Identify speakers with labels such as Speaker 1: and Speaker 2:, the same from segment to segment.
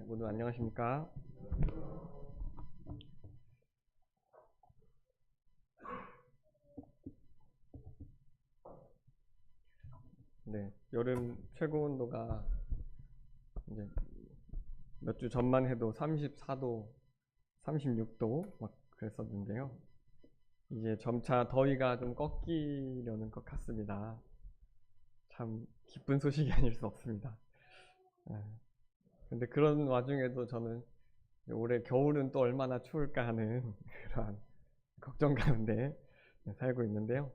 Speaker 1: 모두 안녕하십니까? 네, 여름 최고 온도가 이제 몇 주 전만 해도 34도, 36도 막 그랬었는데요. 이제 점차 더위가 좀 꺾이려는 것 같습니다. 참 기쁜 소식이 아닐 수 없습니다. 예. 근데 그런 와중에도 저는 올해 겨울은 또 얼마나 추울까 하는 그러한 걱정 가운데 살고 있는데요.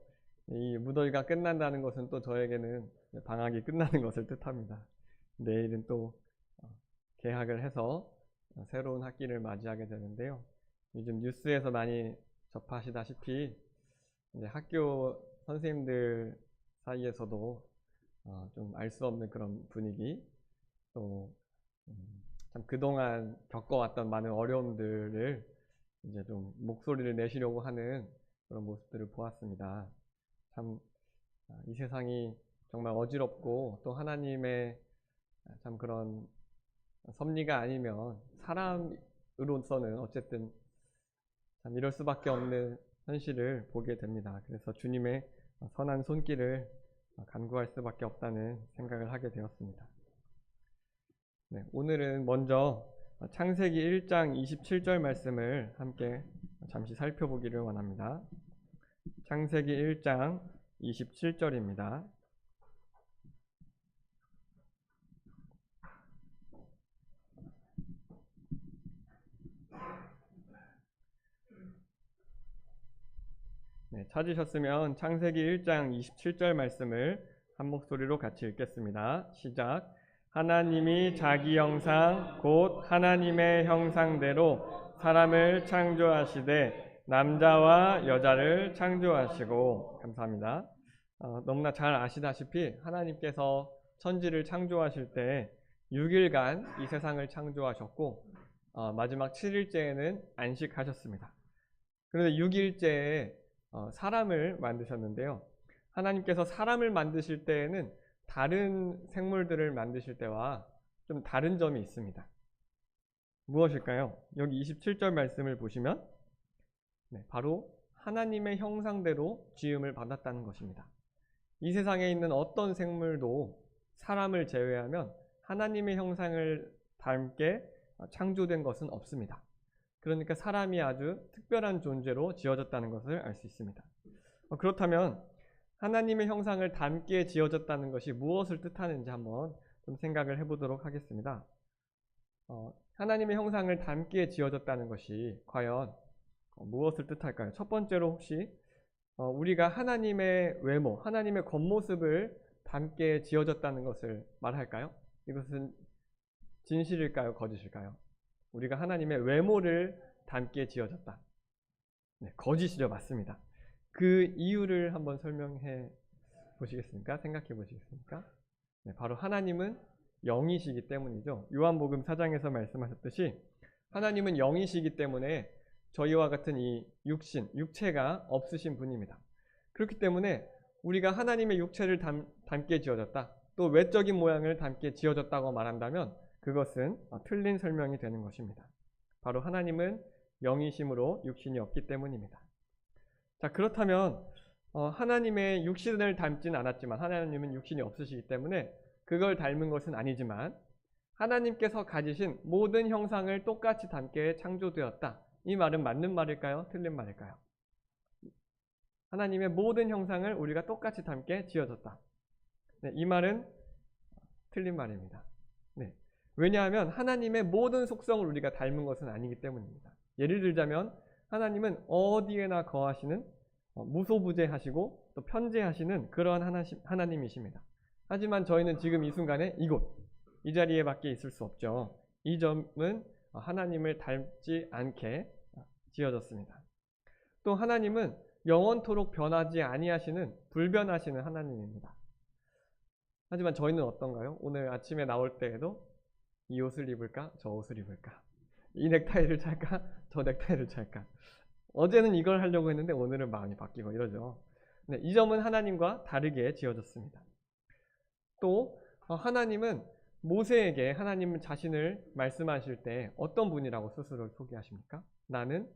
Speaker 1: 이 무더위가 끝난다는 것은 또 저에게는 방학이 끝나는 것을 뜻합니다. 내일은 또 개학을 해서 새로운 학기를 맞이하게 되는데요. 요즘 뉴스에서 많이 접하시다시피 이제 학교 선생님들 사이에서도 좀 알 수 없는 그런 분위기, 또 참 그동안 겪어왔던 많은 어려움들을 이제 좀 목소리를 내시려고 하는 그런 모습들을 보았습니다. 참 이 세상이 정말 어지럽고 또 하나님의 참 그런 섭리가 아니면 사람으로서는 어쨌든 참 이럴 수밖에 없는 현실을 보게 됩니다. 그래서 주님의 선한 손길을 간구할 수밖에 없다는 생각을 하게 되었습니다. 네, 오늘은 먼저 창세기 1장 27절 말씀을 함께 잠시 살펴보기를 원합니다. 창세기 1장 27절입니다. 네, 찾으셨으면 창세기 1장 27절 말씀을 한 목소리로 같이 읽겠습니다. 시작. 하나님이 자기 형상 곧 하나님의 형상대로 사람을 창조하시되 남자와 여자를 창조하시고. 감사합니다. 너무나 잘 아시다시피 하나님께서 천지를 창조하실 때 6일간 이 세상을 창조하셨고 마지막 7일째에는 안식하셨습니다. 그런데 6일째에 사람을 만드셨는데요. 하나님께서 사람을 만드실 때에는 다른 생물들을 만드실 때와 좀 다른 점이 있습니다. 무엇일까요? 여기 27절 말씀을 보시면 바로 하나님의 형상대로 지음을 받았다는 것입니다. 이 세상에 있는 어떤 생물도 사람을 제외하면 하나님의 형상을 닮게 창조된 것은 없습니다. 그러니까 사람이 아주 특별한 존재로 지어졌다는 것을 알 수 있습니다. 그렇다면 하나님의 형상을 닮게 지어졌다는 것이 무엇을 뜻하는지 한번 좀 생각을 해보도록 하겠습니다. 하나님의 형상을 닮게 지어졌다는 것이 과연 무엇을 뜻할까요? 첫 번째로 혹시 우리가 하나님의 외모, 하나님의 겉모습을 닮게 지어졌다는 것을 말할까요? 이것은 진실일까요? 거짓일까요? 우리가 하나님의 외모를 닮게 지어졌다. 네, 거짓이죠. 맞습니다. 그 이유를 한번 설명해 보시겠습니까? 생각해 보시겠습니까? 네, 바로 하나님은 영이시기 때문이죠. 요한복음 4장에서 말씀하셨듯이 하나님은 영이시기 때문에 저희와 같은 이 육체가 없으신 분입니다. 그렇기 때문에 우리가 하나님의 육체를 닮게 지어졌다, 또 외적인 모양을 닮게 지어졌다고 말한다면 그것은 틀린 설명이 되는 것입니다. 바로 하나님은 영이심으로 육신이 없기 때문입니다. 자, 그렇다면 하나님의 육신을 닮지는 않았지만, 하나님은 육신이 없으시기 때문에 그걸 닮은 것은 아니지만 하나님께서 가지신 모든 형상을 똑같이 닮게 창조되었다. 이 말은 맞는 말일까요? 틀린 말일까요? 하나님의 모든 형상을 우리가 똑같이 닮게 지어졌다. 네, 이 말은 틀린 말입니다. 네. 왜냐하면 하나님의 모든 속성을 우리가 닮은 것은 아니기 때문입니다. 예를 들자면 하나님은 어디에나 거하시는 무소부재하시고 또 편재하시는 그러한 하나님이십니다. 하지만 저희는 지금 이 순간에 이 자리에 밖에 있을 수 없죠. 이 점은 하나님을 닮지 않게 지어졌습니다. 또 하나님은 영원토록 변하지 아니하시는 불변하시는 하나님입니다. 하지만 저희는 어떤가요? 오늘 아침에 나올 때에도 이 옷을 입을까? 저 옷을 입을까? 이 넥타이를 찰까? 저 넥타이를 찰까? 어제는 이걸 하려고 했는데 오늘은 마음이 바뀌고 이러죠. 네, 이 점은 하나님과 다르게 지어졌습니다. 또 하나님은 모세에게 하나님 자신을 말씀하실 때 어떤 분이라고 스스로를 소개하십니까? 나는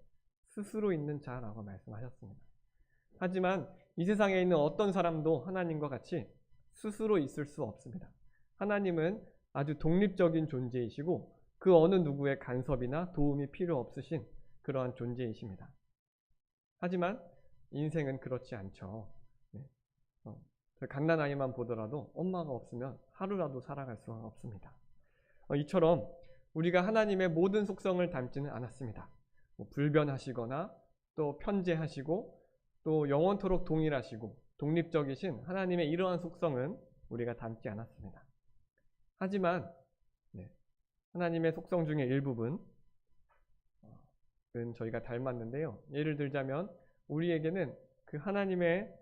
Speaker 1: 스스로 있는 자라고 말씀하셨습니다. 하지만 이 세상에 있는 어떤 사람도 하나님과 같이 스스로 있을 수 없습니다. 하나님은 아주 독립적인 존재이시고 그 어느 누구의 간섭이나 도움이 필요 없으신 그러한 존재이십니다. 하지만 인생은 그렇지 않죠. 네. 갓난아이만 보더라도 엄마가 없으면 하루라도 살아갈 수가 없습니다. 이처럼 우리가 하나님의 모든 속성을 닮지는 않았습니다. 불변하시거나 또 편재하시고 또 영원토록 동일하시고 독립적이신 하나님의 이러한 속성은 우리가 닮지 않았습니다. 하지만 하나님의 속성 중에 일부분은 저희가 닮았는데요. 예를 들자면 우리에게는 그 하나님의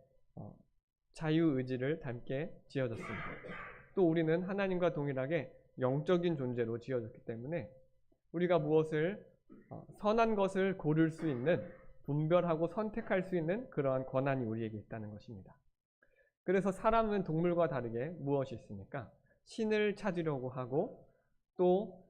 Speaker 1: 자유의지를 닮게 지어졌습니다. 또 우리는 하나님과 동일하게 영적인 존재로 지어졌기 때문에 우리가 무엇을 선한 것을 고를 수 있는, 분별하고 선택할 수 있는 그러한 권한이 우리에게 있다는 것입니다. 그래서 사람은 동물과 다르게 무엇이 있습니까? 신을 찾으려고 하고 또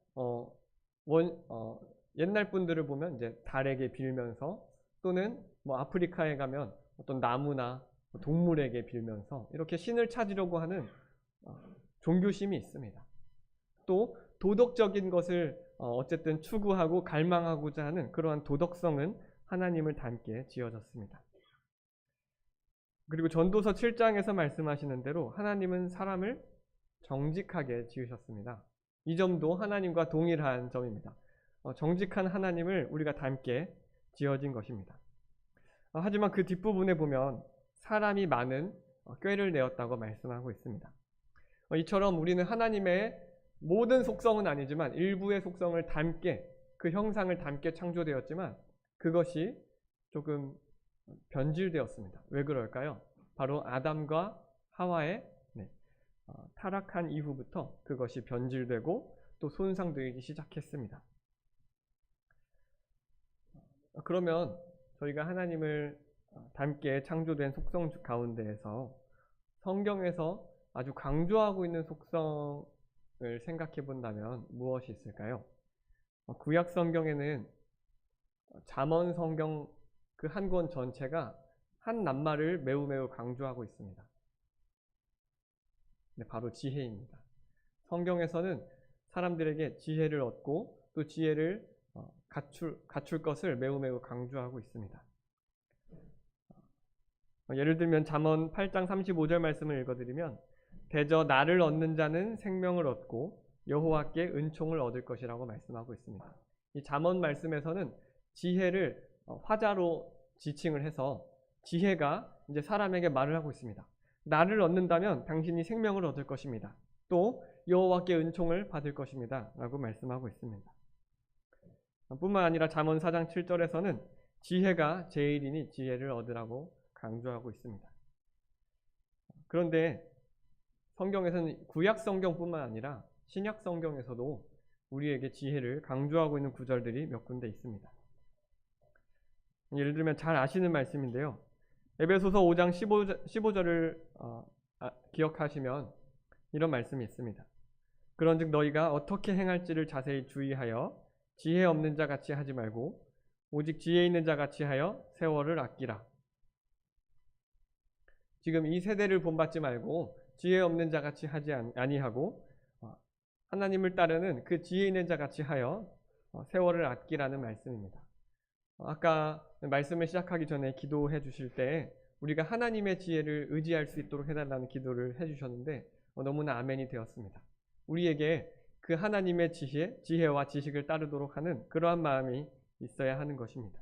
Speaker 1: 옛날 분들을 보면 이제 달에게 빌면서 또는 아프리카에 가면 어떤 나무나 동물에게 빌면서 이렇게 신을 찾으려고 하는 종교심이 있습니다. 또 도덕적인 것을 어쨌든 추구하고 갈망하고자 하는 그러한 도덕성은 하나님을 닮게 지어졌습니다. 그리고 전도서 7장에서 말씀하시는 대로 하나님은 사람을 정직하게 지으셨습니다. 이 점도 하나님과 동일한 점입니다. 정직한 하나님을 우리가 닮게 지어진 것입니다. 하지만 그 뒷부분에 보면 사람이 많은 꾀를 내었다고 말씀하고 있습니다. 이처럼 우리는 하나님의 모든 속성은 아니지만 일부의 속성을 닮게, 그 형상을 닮게 창조되었지만 그것이 조금 변질되었습니다. 왜 그럴까요? 바로 아담과 하와의 타락한 이후부터 그것이 변질되고 또 손상되기 시작했습니다. 그러면 저희가 하나님을 닮게 창조된 속성 가운데에서 성경에서 아주 강조하고 있는 속성을 생각해 본다면 무엇이 있을까요? 구약 성경에는 잠언 성경 그 한 권 전체가 한 낱말을 매우 강조하고 있습니다. 바로 지혜입니다. 성경에서는 사람들에게 지혜를 얻고 또 지혜를 갖출 것을 매우 강조하고 있습니다. 예를 들면 잠언 8장 35절 말씀을 읽어드리면 대저 나를 얻는 자는 생명을 얻고 여호와께 은총을 얻을 것이라고 말씀하고 있습니다. 이 잠언 말씀에서는 지혜를 화자로 지칭을 해서 지혜가 이제 사람에게 말을 하고 있습니다. 나를 얻는다면 당신이 생명을 얻을 것입니다. 또 여호와께 은총을 받을 것입니다. 라고 말씀하고 있습니다. 뿐만 아니라 잠언 4장 7절에서는 지혜가 제일이니 지혜를 얻으라고 강조하고 있습니다. 그런데 성경에서는 구약 성경뿐만 아니라 신약 성경에서도 우리에게 지혜를 강조하고 있는 구절들이 몇 군데 있습니다. 예를 들면 잘 아시는 말씀인데요. 에베소서 5장 15절을 기억하시면 이런 말씀이 있습니다. 그런즉 너희가 어떻게 행할지를 자세히 주의하여 지혜 없는 자 같이 하지 말고 오직 지혜 있는 자 같이 하여 세월을 아끼라. 지금 이 세대를 본받지 말고 지혜 없는 자 같이 하지 아니하고 하나님을 따르는 그 지혜 있는 자 같이 하여 세월을 아끼라는 말씀입니다. 아까 말씀을 시작하기 전에 기도해 주실 때 우리가 하나님의 지혜를 의지할 수 있도록 해달라는 기도를 해주셨는데 너무나 아멘이 되었습니다. 우리에게 그 하나님의 지혜와 지식을 따르도록 하는 그러한 마음이 있어야 하는 것입니다.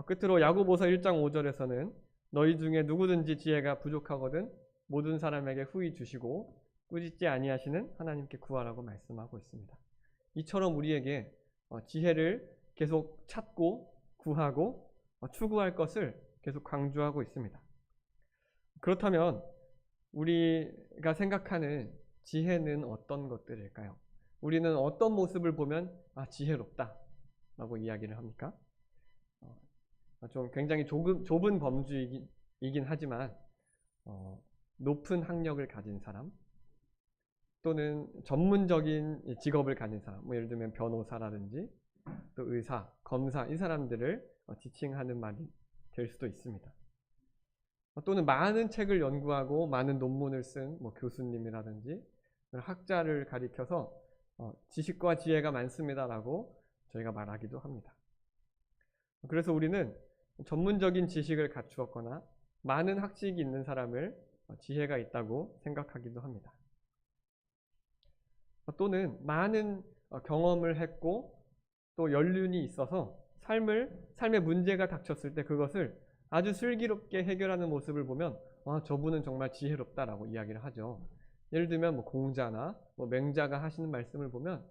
Speaker 1: 끝으로 야고보서 1장 5절에서는 너희 중에 누구든지 지혜가 부족하거든 모든 사람에게 후히 주시고 꾸짖지 아니하시는 하나님께 구하라고 말씀하고 있습니다. 이처럼 우리에게 지혜를 계속 찾고 구하고 추구할 것을 계속 강조하고 있습니다. 그렇다면 우리가 생각하는 지혜는 어떤 것들일까요? 우리는 어떤 모습을 보면 지혜롭다 라고 이야기를 합니까? 좀 굉장히 좁은 범주이긴 하지만 높은 학력을 가진 사람, 또는 전문적인 직업을 가진 사람, 뭐 예를 들면 변호사라든지 또 의사, 검사 이 사람들을 지칭하는 말이 될 수도 있습니다. 또는 많은 책을 연구하고 많은 논문을 쓴 뭐 교수님이라든지 학자를 가리켜서 지식과 지혜가 많습니다라고 저희가 말하기도 합니다. 그래서 우리는 전문적인 지식을 갖추었거나 많은 학식이 있는 사람을 지혜가 있다고 생각하기도 합니다. 또는 많은 경험을 했고 또 연륜이 있어서 삶의 문제가 닥쳤을 때 그것을 아주 슬기롭게 해결하는 모습을 보면 저분은 정말 지혜롭다라고 이야기를 하죠. 예를 들면 뭐 공자나 뭐 맹자가 하시는 말씀을 보면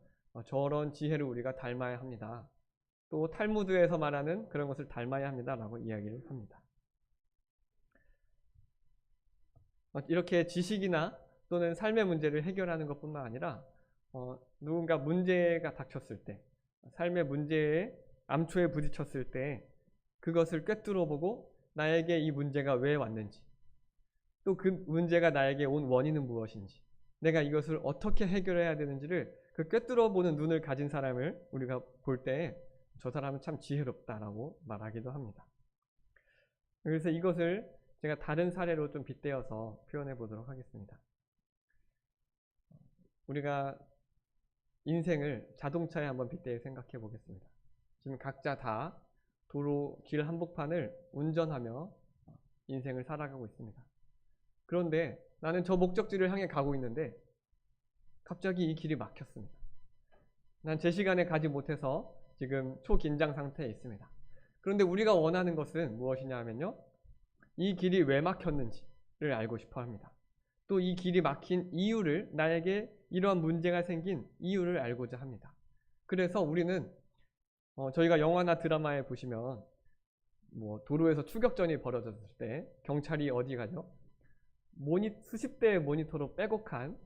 Speaker 1: 저런 지혜를 우리가 닮아야 합니다. 또 탈무드에서 말하는 그런 것을 닮아야 합니다라고 이야기를 합니다. 이렇게 지식이나 또는 삶의 문제를 해결하는 것뿐만 아니라 누군가 문제가 닥쳤을 때, 삶의 문제에 암초에 부딪혔을 때 그것을 꿰뚫어 보고 나에게 이 문제가 왜 왔는지, 또 그 문제가 나에게 온 원인은 무엇인지, 내가 이것을 어떻게 해결해야 되는지를 그 꿰뚫어 보는 눈을 가진 사람을 우리가 볼 때 저 사람은 참 지혜롭다라고 말하기도 합니다. 그래서 이것을 제가 다른 사례로 좀 빗대어서 표현해 보도록 하겠습니다. 우리가 인생을 자동차에 한번 빗대어 생각해 보겠습니다. 지금 각자 다 도로 길 한복판을 운전하며 인생을 살아가고 있습니다. 그런데 나는 저 목적지를 향해 가고 있는데 갑자기 이 길이 막혔습니다. 난 제 시간에 가지 못해서 지금 초긴장 상태에 있습니다. 그런데 우리가 원하는 것은 무엇이냐 하면요, 이 길이 왜 막혔는지를 알고 싶어 합니다. 또 이 길이 막힌 이유를, 나에게 이러한 문제가 생긴 이유를 알고자 합니다. 그래서 우리는 저희가 영화나 드라마에 보시면 뭐 도로에서 추격전이 벌어졌을 때 경찰이 어디 가죠? 수십 대의 모니터로 빼곡한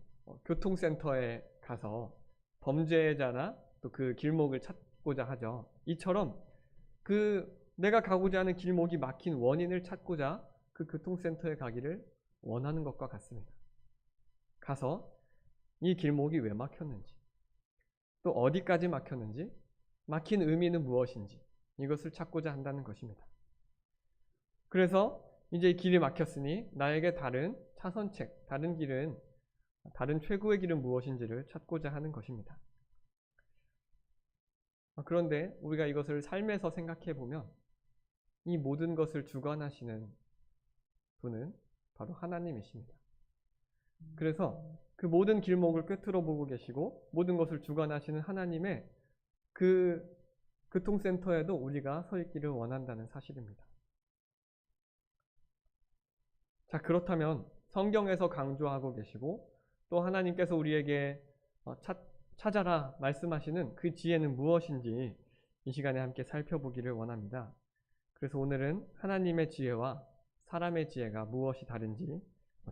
Speaker 1: 교통센터에 가서 범죄자나 또 그 길목을 찾고자 하죠. 이처럼 내가 가고자 하는 길목이 막힌 원인을 찾고자 그 교통센터에 가기를 원하는 것과 같습니다. 가서 이 길목이 왜 막혔는지, 또 어디까지 막혔는지, 막힌 의미는 무엇인지 이것을 찾고자 한다는 것입니다. 그래서 이제 이 길이 막혔으니 나에게 다른 차선책, 다른 최고의 길은 무엇인지를 찾고자 하는 것입니다. 그런데 우리가 이것을 삶에서 생각해 보면 이 모든 것을 주관하시는 분은 바로 하나님이십니다. 그래서 그 모든 길목을 꿰뚫어 보고 계시고 모든 것을 주관하시는 하나님의 그 교통센터에도 우리가 서 있기를 원한다는 사실입니다. 자, 그렇다면 성경에서 강조하고 계시고 또 하나님께서 우리에게 찾아라 말씀하시는 그 지혜는 무엇인지 이 시간에 함께 살펴보기를 원합니다. 그래서 오늘은 하나님의 지혜와 사람의 지혜가 무엇이 다른지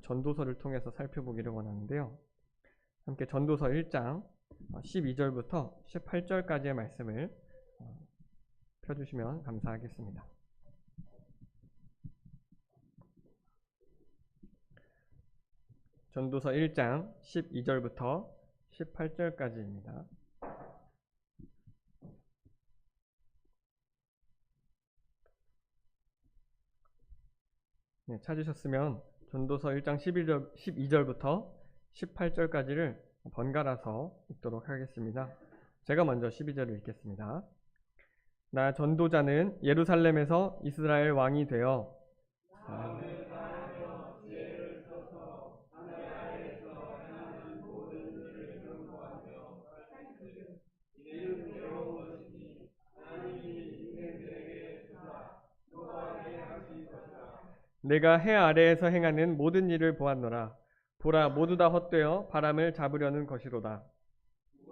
Speaker 1: 전도서를 통해서 살펴보기를 원하는데요. 함께 전도서 1장 12절부터 18절까지의 말씀을 펴주시면 감사하겠습니다. 전도서 1장 12절부터 18절까지입니다. 네, 찾으셨으면 전도서 1장 12절부터 18절까지를 번갈아서 읽도록 하겠습니다. 제가 먼저 12절을 읽겠습니다. 나 전도자는 예루살렘에서 이스라엘 왕이 되어 내가 해 아래에서 행하는 모든 일을 보았노라. 보라, 모두 다 헛되어 바람을 잡으려는 것이로다.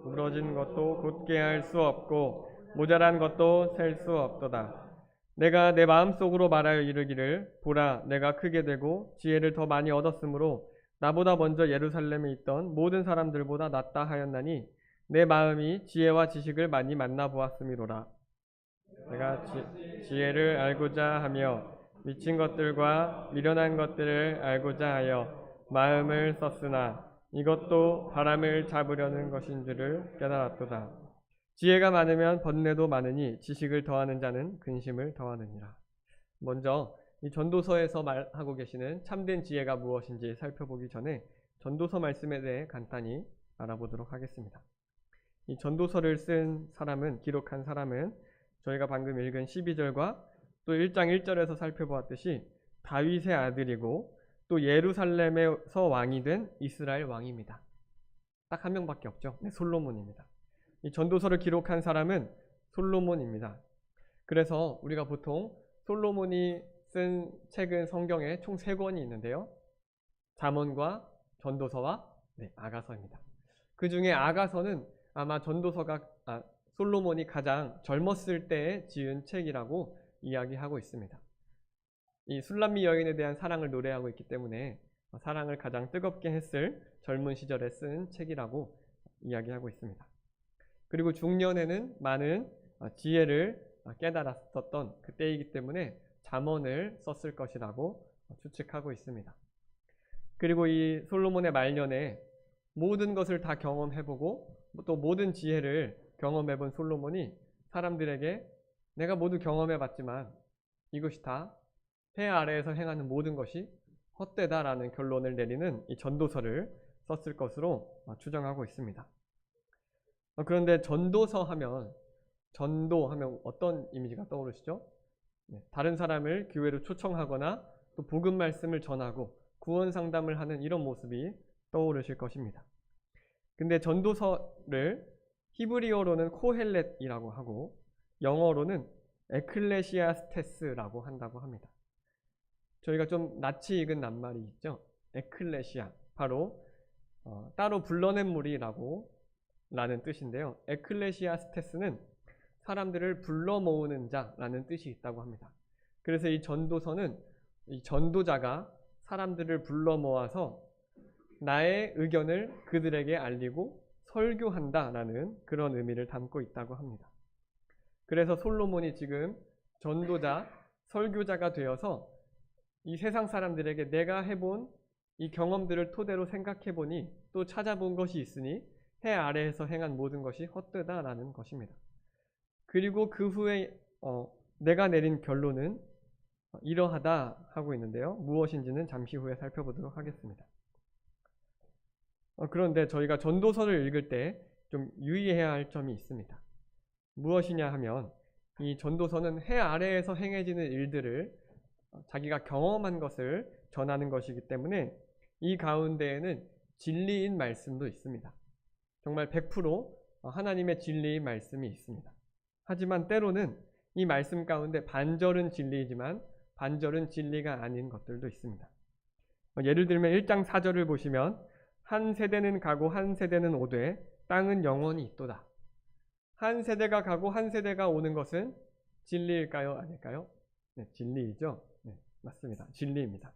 Speaker 1: 부러진 것도 곧게 할 수 없고 모자란 것도 셀 수 없도다. 내가 내 마음속으로 말하여 이르기를 보라, 내가 크게 되고 지혜를 더 많이 얻었으므로 나보다 먼저 예루살렘에 있던 모든 사람들보다 낫다 하였나니 내 마음이 지혜와 지식을 많이 만나보았음이로라. 내가 지혜를 알고자 하며 미친 것들과 미련한 것들을 알고자 하여 마음을 썼으나 이것도 바람을 잡으려는 것인 줄을 깨달았도다. 지혜가 많으면 번뇌도 많으니 지식을 더하는 자는 근심을 더하느니라. 먼저 이 전도서에서 말하고 계시는 참된 지혜가 무엇인지 살펴보기 전에 전도서 말씀에 대해 간단히 알아보도록 하겠습니다. 이 전도서를 쓴 사람은, 기록한 사람은 저희가 방금 읽은 12절과 또 1장 1절에서 살펴보았듯이 다윗의 아들이고 또 예루살렘에서 왕이 된 이스라엘 왕입니다. 딱 한 명밖에 없죠. 네, 솔로몬입니다. 이 전도서를 기록한 사람은 솔로몬입니다. 그래서 우리가 보통 솔로몬이 쓴 책은 성경에 총 3권이 있는데요. 잠언과 전도서와 아가서입니다. 그 중에 아가서는 아마 솔로몬이 가장 젊었을 때에 지은 책이라고 이야기하고 있습니다. 이 술람미 여인에 대한 사랑을 노래하고 있기 때문에 사랑을 가장 뜨겁게 했을 젊은 시절에 쓴 책이라고 이야기하고 있습니다. 그리고 중년에는 많은 지혜를 깨달았었던 그때이기 때문에 잠언을 썼을 것이라고 추측하고 있습니다. 그리고 이 솔로몬의 말년에 모든 것을 다 경험해보고 또 모든 지혜를 경험해본 솔로몬이 사람들에게 내가 모두 경험해봤지만 이것이 다 해 아래에서 행하는 모든 것이 헛되다라는 결론을 내리는 이 전도서를 썼을 것으로 추정하고 있습니다. 그런데 전도하면 어떤 이미지가 떠오르시죠? 다른 사람을 교회로 초청하거나 또 복음 말씀을 전하고 구원 상담을 하는 이런 모습이 떠오르실 것입니다. 근데 전도서를 히브리어로는 코헬렛이라고 하고 영어로는 에클레시아스테스라고 한다고 합니다. 저희가 좀 낯이 익은 낱말이 있죠. 에클레시아, 바로 따로 불러낸 무리라는 뜻인데요. 에클레시아스테스는 사람들을 불러 모으는 자라는 뜻이 있다고 합니다. 그래서 이 전도서는 이 전도자가 사람들을 불러 모아서 나의 의견을 그들에게 알리고 설교한다라는 그런 의미를 담고 있다고 합니다. 그래서 솔로몬이 지금 전도자, 설교자가 되어서 이 세상 사람들에게 내가 해본 이 경험들을 토대로 생각해보니 또 찾아본 것이 있으니 해 아래에서 행한 모든 것이 헛되다라는 것입니다. 그리고 그 후에 내가 내린 결론은 이러하다 하고 있는데요. 무엇인지는 잠시 후에 살펴보도록 하겠습니다. 그런데 저희가 전도서를 읽을 때 좀 유의해야 할 점이 있습니다. 무엇이냐 하면 이 전도서는 해 아래에서 행해지는 일들을 자기가 경험한 것을 전하는 것이기 때문에 이 가운데에는 진리인 말씀도 있습니다. 정말 100% 하나님의 진리인 말씀이 있습니다. 하지만 때로는 이 말씀 가운데 반절은 진리이지만 반절은 진리가 아닌 것들도 있습니다. 예를 들면 1장 4절을 보시면 한 세대는 가고 한 세대는 오되 땅은 영원히 있도다. 한 세대가 가고 한 세대가 오는 것은 진리일까요? 아닐까요? 네, 진리이죠. 네, 맞습니다. 진리입니다.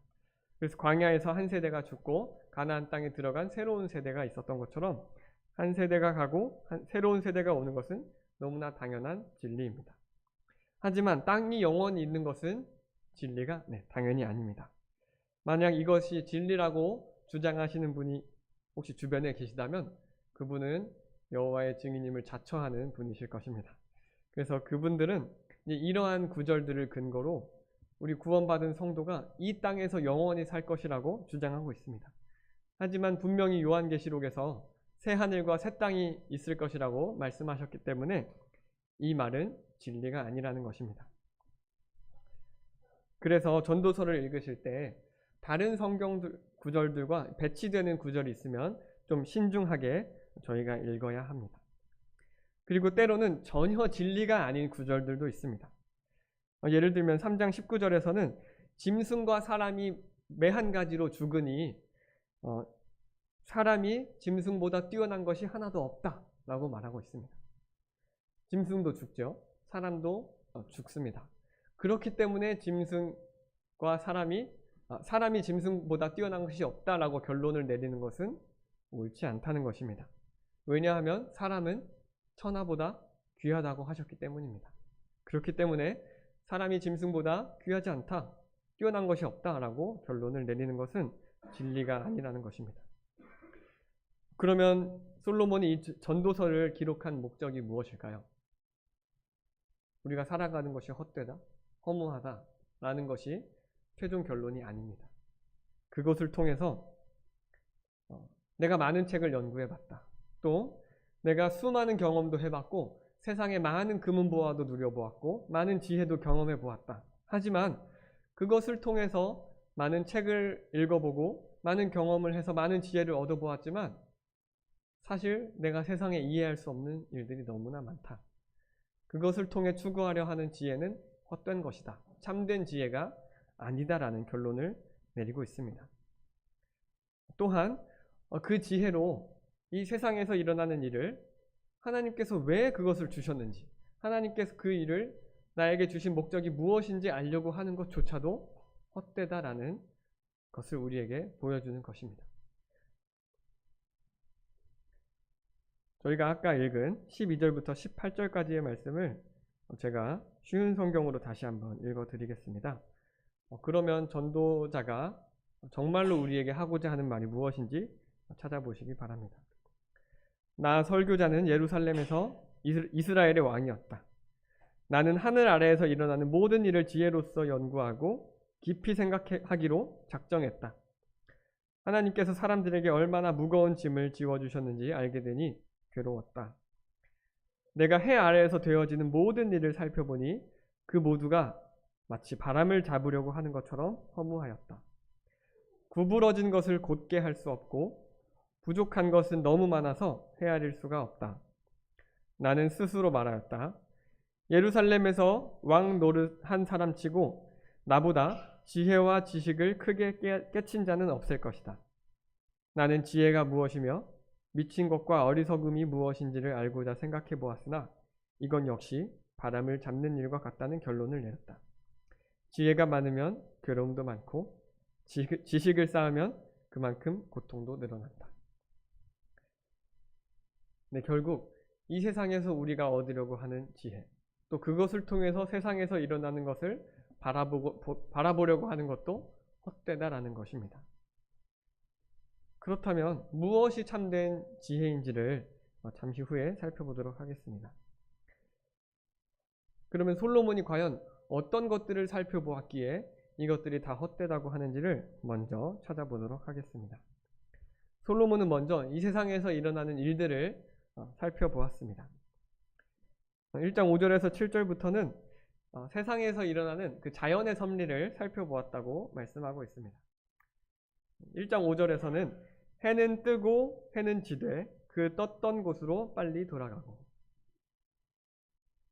Speaker 1: 그래서 광야에서 한 세대가 죽고 가나안 땅에 들어간 새로운 세대가 있었던 것처럼 한 세대가 가고 새로운 세대가 오는 것은 너무나 당연한 진리입니다. 하지만 땅이 영원히 있는 것은 진리가 당연히 아닙니다. 만약 이것이 진리라고 주장하시는 분이 혹시 주변에 계시다면 그분은 여호와의 증인임을 자처하는 분이실 것입니다. 그래서 그분들은 이러한 구절들을 근거로 우리 구원받은 성도가 이 땅에서 영원히 살 것이라고 주장하고 있습니다. 하지만 분명히 요한계시록에서 새 하늘과 새 땅이 있을 것이라고 말씀하셨기 때문에 이 말은 진리가 아니라는 것입니다. 그래서 전도서를 읽으실 때 다른 성경 구절들과 배치되는 구절이 있으면 좀 신중하게 저희가 읽어야 합니다. 그리고 때로는 전혀 진리가 아닌 구절들도 있습니다. 예를 들면 3장 19절에서는 짐승과 사람이 매 한 가지로 죽으니 사람이 짐승보다 뛰어난 것이 하나도 없다라고 말하고 있습니다. 짐승도 죽죠. 사람도 죽습니다. 그렇기 때문에 짐승과 사람이 짐승보다 뛰어난 것이 없다라고 결론을 내리는 것은 옳지 않다는 것입니다. 왜냐하면 사람은 천하보다 귀하다고 하셨기 때문입니다. 그렇기 때문에 사람이 짐승보다 귀하지 않다, 뛰어난 것이 없다라고 결론을 내리는 것은 진리가 아니라는 것입니다. 그러면 솔로몬이 이 전도서를 기록한 목적이 무엇일까요? 우리가 살아가는 것이 헛되다, 허무하다라는 것이 최종 결론이 아닙니다. 그것을 통해서 내가 많은 책을 연구해봤다. 또 내가 수많은 경험도 해봤고 세상의 많은 금은보화도 누려보았고 많은 지혜도 경험해보았다. 하지만 그것을 통해서 많은 책을 읽어보고 많은 경험을 해서 많은 지혜를 얻어보았지만 사실 내가 세상에 이해할 수 없는 일들이 너무나 많다. 그것을 통해 추구하려 하는 지혜는 헛된 것이다. 참된 지혜가 아니다라는 결론을 내리고 있습니다. 또한 그 지혜로 이 세상에서 일어나는 일을 하나님께서 왜 그것을 주셨는지, 하나님께서 그 일을 나에게 주신 목적이 무엇인지 알려고 하는 것조차도 헛되다라는 것을 우리에게 보여주는 것입니다. 저희가 아까 읽은 12절부터 18절까지의 말씀을 제가 쉬운 성경으로 다시 한번 읽어드리겠습니다. 그러면 전도자가 정말로 우리에게 하고자 하는 말이 무엇인지 찾아보시기 바랍니다. 나 설교자는 예루살렘에서 이스라엘의 왕이었다. 나는 하늘 아래에서 일어나는 모든 일을 지혜로서 연구하고 깊이 생각하기로 작정했다. 하나님께서 사람들에게 얼마나 무거운 짐을 지워주셨는지 알게 되니 괴로웠다. 내가 해 아래에서 되어지는 모든 일을 살펴보니 그 모두가 마치 바람을 잡으려고 하는 것처럼 허무하였다. 구부러진 것을 곧게 할 수 없고 부족한 것은 너무 많아서 헤아릴 수가 없다. 나는 스스로 말하였다. 예루살렘에서 왕 노릇한 사람치고 나보다 지혜와 지식을 크게 깨친 자는 없을 것이다. 나는 지혜가 무엇이며 미친 것과 어리석음이 무엇인지를 알고자 생각해 보았으나 이건 역시 바람을 잡는 일과 같다는 결론을 내렸다. 지혜가 많으면 괴로움도 많고 지식을 쌓으면 그만큼 고통도 늘어난다. 네, 결국 이 세상에서 우리가 얻으려고 하는 지혜, 또 그것을 통해서 세상에서 일어나는 것을 바라보려고 하는 것도 헛되다라는 것입니다. 그렇다면 무엇이 참된 지혜인지를 잠시 후에 살펴보도록 하겠습니다. 그러면 솔로몬이 과연 어떤 것들을 살펴보았기에 이것들이 다 헛되다고 하는지를 먼저 찾아보도록 하겠습니다. 솔로몬은 먼저 이 세상에서 일어나는 일들을 살펴보았습니다. 1장 5절에서 7절부터는 세상에서 일어나는 그 자연의 섭리를 살펴보았다고 말씀하고 있습니다. 1장 5절에서는 해는 뜨고 해는 지되 그 떴던 곳으로 빨리 돌아가고,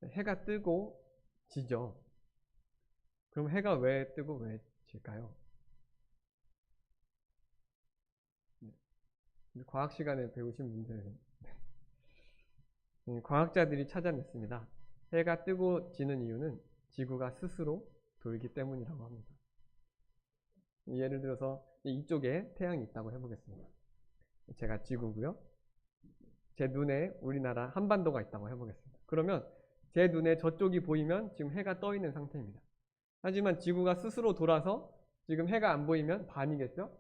Speaker 1: 해가 뜨고 지죠. 그럼 해가 왜 뜨고 왜 질까요? 과학 시간에 배우신 분들, 과학자들이 찾아냈습니다. 해가 뜨고 지는 이유는 지구가 스스로 돌기 때문이라고 합니다. 예를 들어서 이쪽에 태양이 있다고 해보겠습니다. 제가 지구고요. 제 눈에 우리나라 한반도가 있다고 해보겠습니다. 그러면 제 눈에 저쪽이 보이면 지금 해가 떠 있는 상태입니다. 하지만 지구가 스스로 돌아서 지금 해가 안 보이면 밤이겠죠?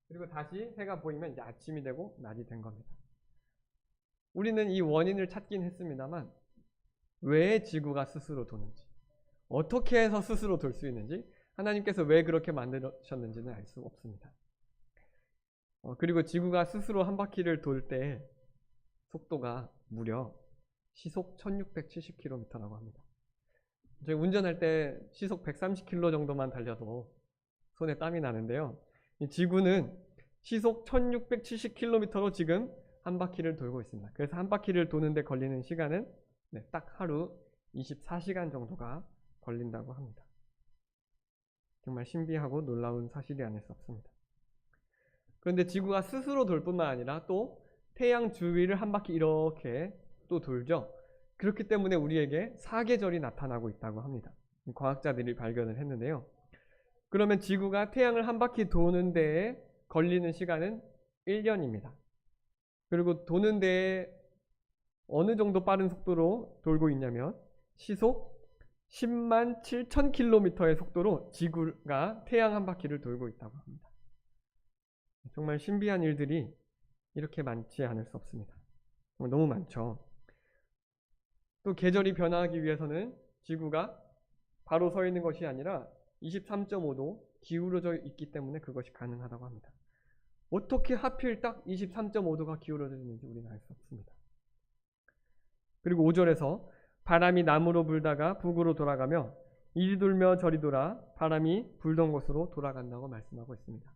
Speaker 1: 그리고 다시 해가 보이면 이제 아침이 되고 낮이 된 겁니다. 우리는 이 원인을 찾긴 했습니다만 왜 지구가 스스로 도는지, 어떻게 해서 스스로 돌 수 있는지, 하나님께서 왜 그렇게 만드셨는지는 알 수 없습니다. 그리고 지구가 스스로 한 바퀴를 돌 때 속도가 무려 시속 1670km라고 합니다. 저희 운전할 때 시속 130km 정도만 달려도 손에 땀이 나는데요. 이 지구는 시속 1670km로 지금 한 바퀴를 돌고 있습니다. 그래서 한 바퀴를 도는데 걸리는 시간은 딱 하루 24시간 정도가 걸린다고 합니다. 정말 신비하고 놀라운 사실이 아닐 수 없습니다. 그런데 지구가 스스로 돌 뿐만 아니라 또 태양 주위를 한 바퀴 이렇게 또 돌죠. 그렇기 때문에 우리에게 사계절이 나타나고 있다고 합니다. 과학자들이 발견을 했는데요. 그러면 지구가 태양을 한 바퀴 도는 데에 걸리는 시간은 1년입니다. 그리고 도는 데에 어느 정도 빠른 속도로 돌고 있냐면 시속 10만 7천 km의 속도로 지구가 태양 한 바퀴를 돌고 있다고 합니다. 정말 신비한 일들이 이렇게 많지 않을 수 없습니다. 너무 많죠. 또 계절이 변화하기 위해서는 지구가 바로 서 있는 것이 아니라 23.5도 기울어져 있기 때문에 그것이 가능하다고 합니다. 어떻게 하필 딱 23.5도가 기울어져 있는지 우리는 알 수 없습니다. 그리고 5절에서 바람이 남으로 불다가 북으로 돌아가며 이리 돌며 저리 돌아 바람이 불던 곳으로 돌아간다고 말씀하고 있습니다.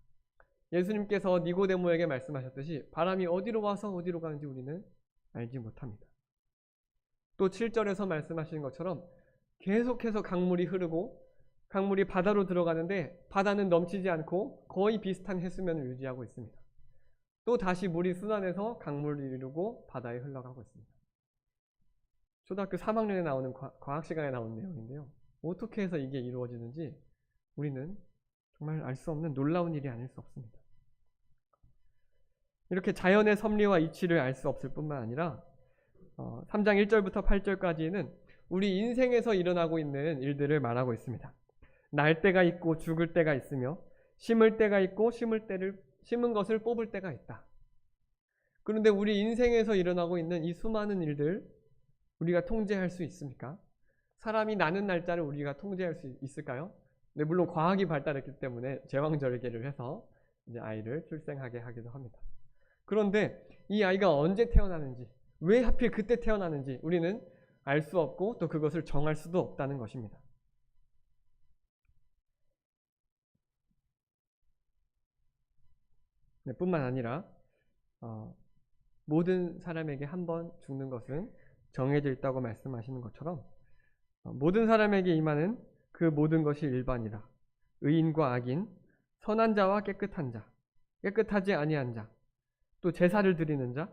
Speaker 1: 예수님께서 니고데모에게 말씀하셨듯이 바람이 어디로 와서 어디로 가는지 우리는 알지 못합니다. 또 7절에서 말씀하신 것처럼 계속해서 강물이 흐르고 강물이 바다로 들어가는데 바다는 넘치지 않고 거의 비슷한 해수면을 유지하고 있습니다. 또 다시 물이 쏟아내서 강물을 이루고 바다에 흘러가고 있습니다. 초등학교 3학년에 나오는 과학 시간에 나오는 내용인데요. 어떻게 해서 이게 이루어지는지 우리는 정말 알 수 없는 놀라운 일이 아닐 수 없습니다. 이렇게 자연의 섭리와 이치를 알 수 없을 뿐만 아니라 3장 1절부터 8절까지는 우리 인생에서 일어나고 있는 일들을 말하고 있습니다. 날 때가 있고 죽을 때가 있으며 심을 때가 있고 심은 것을 뽑을 때가 있다. 그런데 우리 인생에서 일어나고 있는 이 수많은 일들 우리가 통제할 수 있습니까? 사람이 나는 날짜를 우리가 통제할 수 있을까요? 네, 물론 과학이 발달했기 때문에 제왕절개를 해서 이제 아이를 출생하게 하기도 합니다. 그런데 이 아이가 언제 태어나는지, 왜 하필 그때 태어나는지 우리는 알 수 없고 또 그것을 정할 수도 없다는 것입니다. 네, 뿐만 아니라 모든 사람에게 한 번 죽는 것은 정해져 있다고 말씀하시는 것처럼 모든 사람에게 임하는 그 모든 것이 일반이라. 의인과 악인, 선한 자와 깨끗한 자, 깨끗하지 아니한 자, 또 제사를 드리는 자,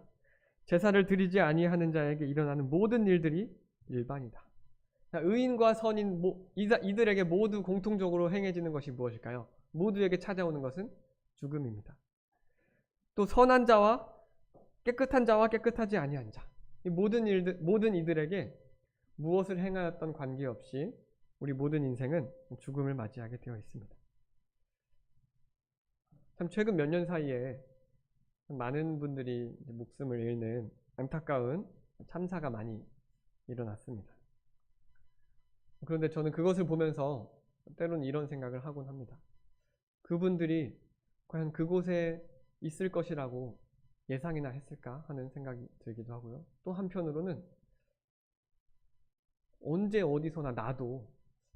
Speaker 1: 제사를 드리지 아니하는 자에게 일어나는 모든 일들이 일반이다. 의인과 선인 이들에게 모두 공통적으로 행해지는 것이 무엇일까요? 모두에게 찾아오는 것은 죽음입니다. 또 선한 자와 깨끗한 자와 깨끗하지 아니한 자, 이 모든 이들에게 무엇을 행하였던 관계없이 우리 모든 인생은 죽음을 맞이하게 되어 있습니다. 참 최근 몇 년 사이에 많은 분들이 목숨을 잃는 안타까운 참사가 많이 일어났습니다. 그런데 저는 그것을 보면서 때로는 이런 생각을 하곤 합니다. 그분들이 과연 그곳에 있을 것이라고 예상이나 했을까 하는 생각이 들기도 하고요. 또 한편으로는 언제 어디서나 나도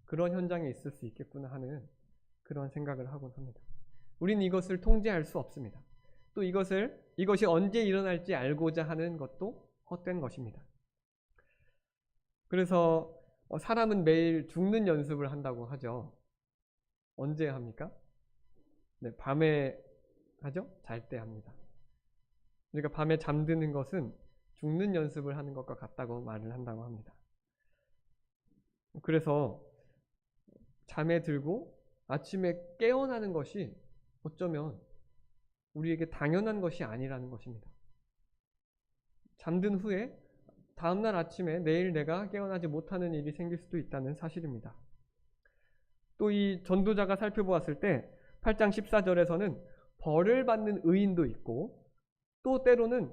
Speaker 1: 그런 현장에 있을 수 있겠구나 하는 그런 생각을 하곤 합니다. 우리는 이것을 통제할 수 없습니다. 또 이것이 언제 일어날지 알고자 하는 것도 헛된 것입니다. 그래서 사람은 매일 죽는 연습을 한다고 하죠. 언제 합니까? 네, 밤에 하죠? 잘 때 합니다. 그러니까 밤에 잠드는 것은 죽는 연습을 하는 것과 같다고 말을 한다고 합니다. 그래서 잠에 들고 아침에 깨어나는 것이 어쩌면 우리에게 당연한 것이 아니라는 것입니다. 잠든 후에 다음날 아침에 내일 내가 깨어나지 못하는 일이 생길 수도 있다는 사실입니다. 또 이 전도자가 살펴보았을 때 8장 14절에서는 벌을 받는 의인도 있고 또 때로는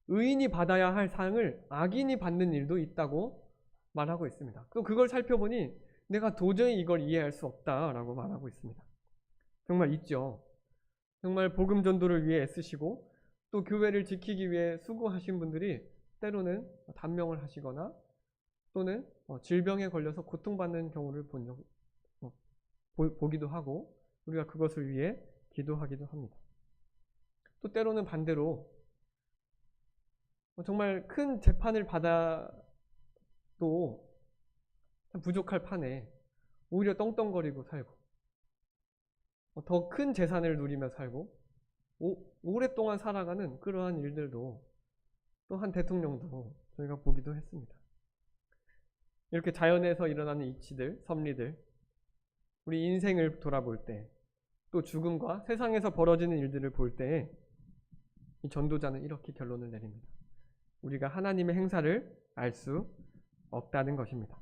Speaker 1: 의인이 받아야 할 상을 악인이 받는 일도 있다고 말하고 있습니다. 또 그걸 살펴보니 내가 도저히 이걸 이해할 수 없다라고 말하고 있습니다. 정말 있죠. 정말 복음 전도를 위해 애쓰시고 또 교회를 지키기 위해 수고하신 분들이 때로는 단명을 하시거나 또는 질병에 걸려서 고통받는 경우를 보기도 하고 우리가 그것을 위해 기도하기도 합니다. 또 때로는 반대로 정말 큰 재판을 받아도 부족할 판에 오히려 떵떵거리고 살고 더 큰 재산을 누리며 살고 오랫동안 살아가는 그러한 일들도 또 한 대통령도 저희가 보기도 했습니다. 이렇게 자연에서 일어나는 이치들, 섭리들, 우리 인생을 돌아볼 때 또 죽음과 세상에서 벌어지는 일들을 볼 때에 이 전도자는 이렇게 결론을 내립니다. 우리가 하나님의 행사를 알 수 없다는 것입니다.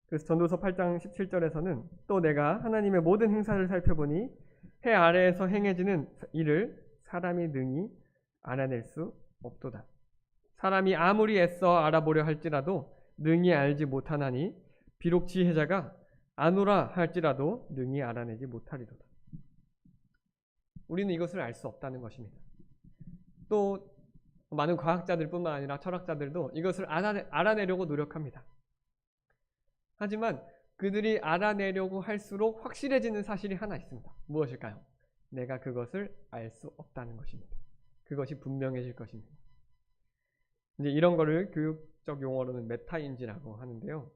Speaker 1: 그래서 전도서 8장 17절에서는 또 내가 하나님의 모든 행사를 살펴보니 해 아래에서 행해지는 일을 사람이 능히 알아낼 수 없도다. 사람이 아무리 애써 알아보려 할지라도 능히 알지 못하나니 비록 지혜자가 아노라 할지라도 능히 알아내지 못하리로다. 우리는 이것을 알 수 없다는 것입니다. 또 많은 과학자들뿐만 아니라 철학자들도 이것을 알아내려고 노력합니다. 하지만 그들이 알아내려고 할수록 확실해지는 사실이 하나 있습니다. 무엇일까요? 내가 그것을 알 수 없다는 것입니다. 그것이 분명해질 것입니다. 이제 이런 거를 교육적 용어로는 메타인지라고 하는데요.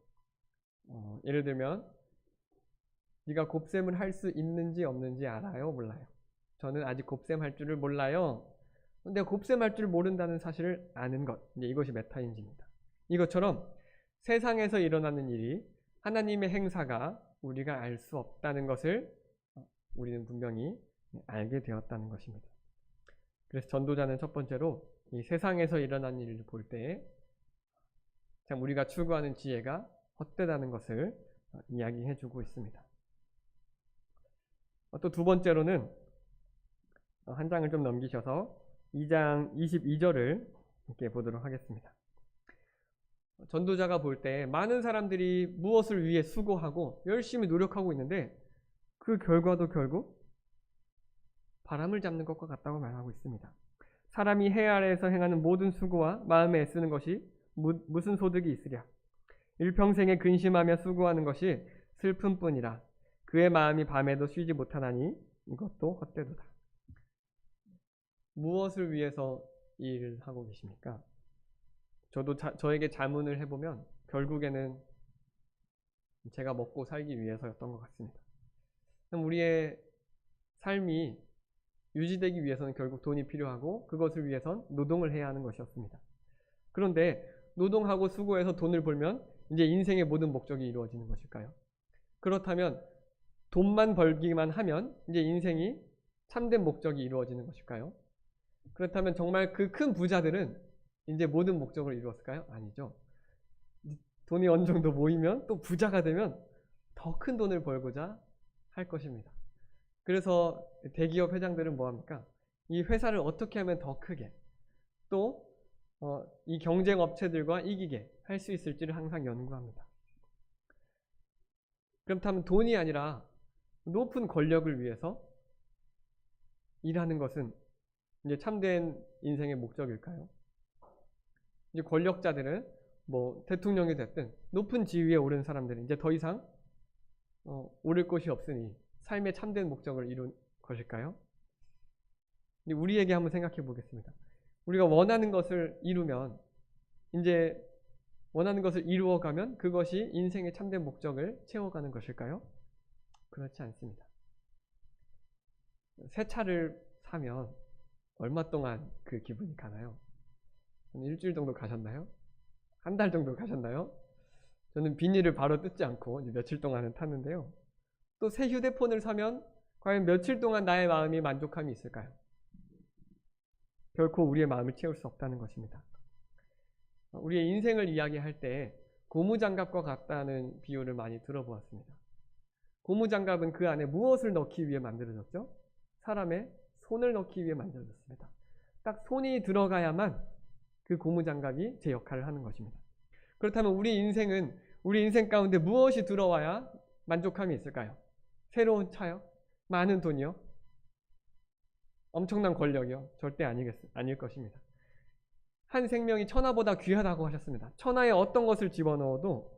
Speaker 1: 예를 들면 네가 곱셈을 할 수 있는지 없는지 알아요? 몰라요? 저는 아직 곱셈할 줄을 몰라요. 근데 곱셈할 줄 모른다는 사실을 아는 것, 이것이 메타인지입니다. 이것처럼 세상에서 일어나는 일이 하나님의 행사가 우리가 알 수 없다는 것을 우리는 분명히 알게 되었다는 것입니다. 그래서 전도자는 첫 번째로 이 세상에서 일어나는 일을 볼 때 참 우리가 추구하는 지혜가 헛되다는 것을 이야기해 주고 있습니다. 또 두 번째로는 한 장을 좀 넘기셔서 2장 22절을 이렇게 보도록 하겠습니다. 전도자가 볼 때 많은 사람들이 무엇을 위해 수고하고 열심히 노력하고 있는데 그 결과도 결국 바람을 잡는 것과 같다고 말하고 있습니다. 사람이 해 아래에서 행하는 모든 수고와 마음에 애쓰는 것이 무슨 소득이 있으랴. 일평생에 근심하며 수고하는 것이 슬픔뿐이라. 그의 마음이 밤에도 쉬지 못하나니 이것도 헛되도다. 무엇을 위해서 이 일을 하고 계십니까? 저도 저에게 자문을 해보면 결국에는 제가 먹고 살기 위해서였던 것 같습니다. 우리의 삶이 유지되기 위해서는 결국 돈이 필요하고 그것을 위해선 노동을 해야 하는 것이었습니다. 그런데 노동하고 수고해서 돈을 벌면 이제 인생의 모든 목적이 이루어지는 것일까요? 그렇다면 돈만 벌기만 하면 이제 인생이 참된 목적이 이루어지는 것일까요? 그렇다면 정말 그 큰 부자들은 이제 모든 목적을 이루었을까요? 아니죠. 돈이 어느 정도 모이면 또 부자가 되면 더 큰 돈을 벌고자 할 것입니다. 그래서 대기업 회장들은 뭐합니까? 이 회사를 어떻게 하면 더 크게 또 이 경쟁 업체들과 이기게 할 수 있을지를 항상 연구합니다. 그렇다면 돈이 아니라 높은 권력을 위해서 일하는 것은 이제 참된 인생의 목적일까요? 이제 권력자들은 뭐 대통령이 됐든 높은 지위에 오른 사람들은 이제 더 이상 오를 곳이 없으니 삶의 참된 목적을 이룬 것일까요? 우리에게 한번 생각해 보겠습니다. 우리가 원하는 것을 이루면 이제 원하는 것을 이루어가면 그것이 인생의 참된 목적을 채워가는 것일까요? 그렇지 않습니다. 새 차를 사면 얼마 동안 그 기분이 가나요? 일주일 정도 가셨나요? 한 달 정도 가셨나요? 저는 비닐을 바로 뜯지 않고 며칠 동안은 탔는데요. 또 새 휴대폰을 사면 과연 며칠 동안 나의 마음이 만족함이 있을까요? 결코 우리의 마음을 채울 수 없다는 것입니다. 우리의 인생을 이야기할 때 고무장갑과 같다는 비유를 많이 들어보았습니다. 고무장갑은 그 안에 무엇을 넣기 위해 만들어졌죠? 사람의 손을 넣기 위해 만들어졌습니다. 딱 손이 들어가야만 그 고무장갑이 제 역할을 하는 것입니다. 그렇다면 우리 인생 가운데 무엇이 들어와야 만족함이 있을까요? 새로운 차요? 많은 돈이요? 엄청난 권력이요? 절대 아닐 것입니다. 한 생명이 천하보다 귀하다고 하셨습니다. 천하에 어떤 것을 집어넣어도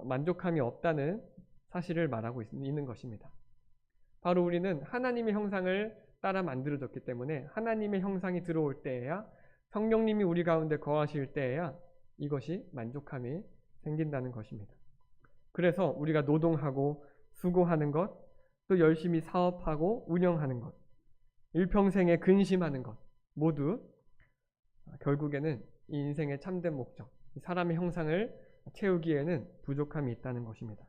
Speaker 1: 만족함이 없다는 사실을 말하고 있는 것입니다. 바로 우리는 하나님의 형상을 따라 만들어졌기 때문에 하나님의 형상이 들어올 때에야 성령님이 우리 가운데 거하실 때에야 이것이 만족함이 생긴다는 것입니다. 그래서 우리가 노동하고 수고하는 것, 또 열심히 사업하고 운영하는 것, 일평생에 근심하는 것 모두 결국에는 이 인생의 참된 목적, 사람의 형상을 채우기에는 부족함이 있다는 것입니다.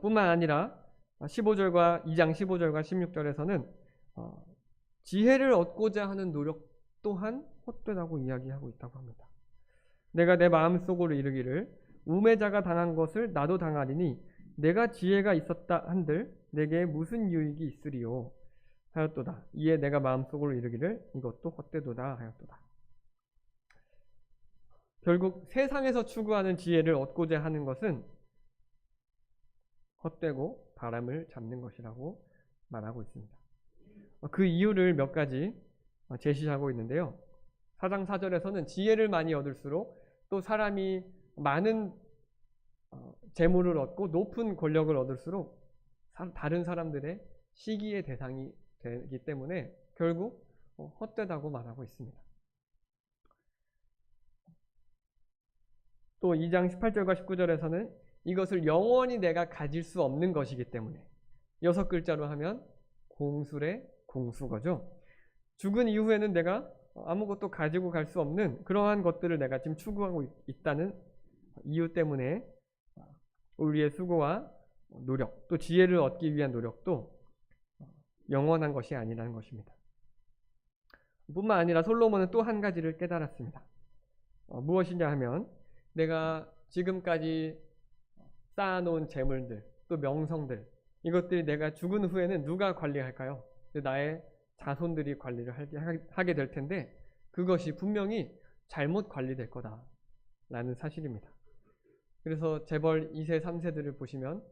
Speaker 1: 뿐만 아니라 15절과 2장 15절과 16절에서는 지혜를 얻고자 하는 노력 또한 헛되다고 이야기하고 있다고 합니다. 내가 내 마음속으로 이르기를 우매자가 당한 것을 나도 당하리니 내가 지혜가 있었다 한들 내게 무슨 유익이 있으리요 하였도다. 이에 내가 마음속으로 이르기를 이것도 헛되도다 하였도다. 결국 세상에서 추구하는 지혜를 얻고자 하는 것은 헛되고 바람을 잡는 것이라고 말하고 있습니다. 그 이유를 몇 가지 제시하고 있는데요. 4장 4절에서는 지혜를 많이 얻을수록 또 사람이 많은 재물을 얻고 높은 권력을 얻을수록 다른 사람들의 시기의 대상이 되기 때문에 결국 헛되다고 말하고 있습니다. 또 2장 18절과 19절에서는 이것을 영원히 내가 가질 수 없는 것이기 때문에 6글자로 하면 공술의 공수거죠. 죽은 이후에는 내가 아무것도 가지고 갈 수 없는 그러한 것들을 내가 지금 추구하고 있다는 이유 때문에 우리의 수고와 노력, 또 지혜를 얻기 위한 노력도 영원한 것이 아니라는 것입니다. 뿐만 아니라 솔로몬은 또 한 가지를 깨달았습니다. 무엇이냐 하면 내가 지금까지 쌓아놓은 재물들, 또 명성들, 이것들이 내가 죽은 후에는 누가 관리할까요? 나의 자손들이 관리를 하게 될 텐데 그것이 분명히 잘못 관리될 거다라는 사실입니다. 그래서 재벌 2세, 3세들을 보시면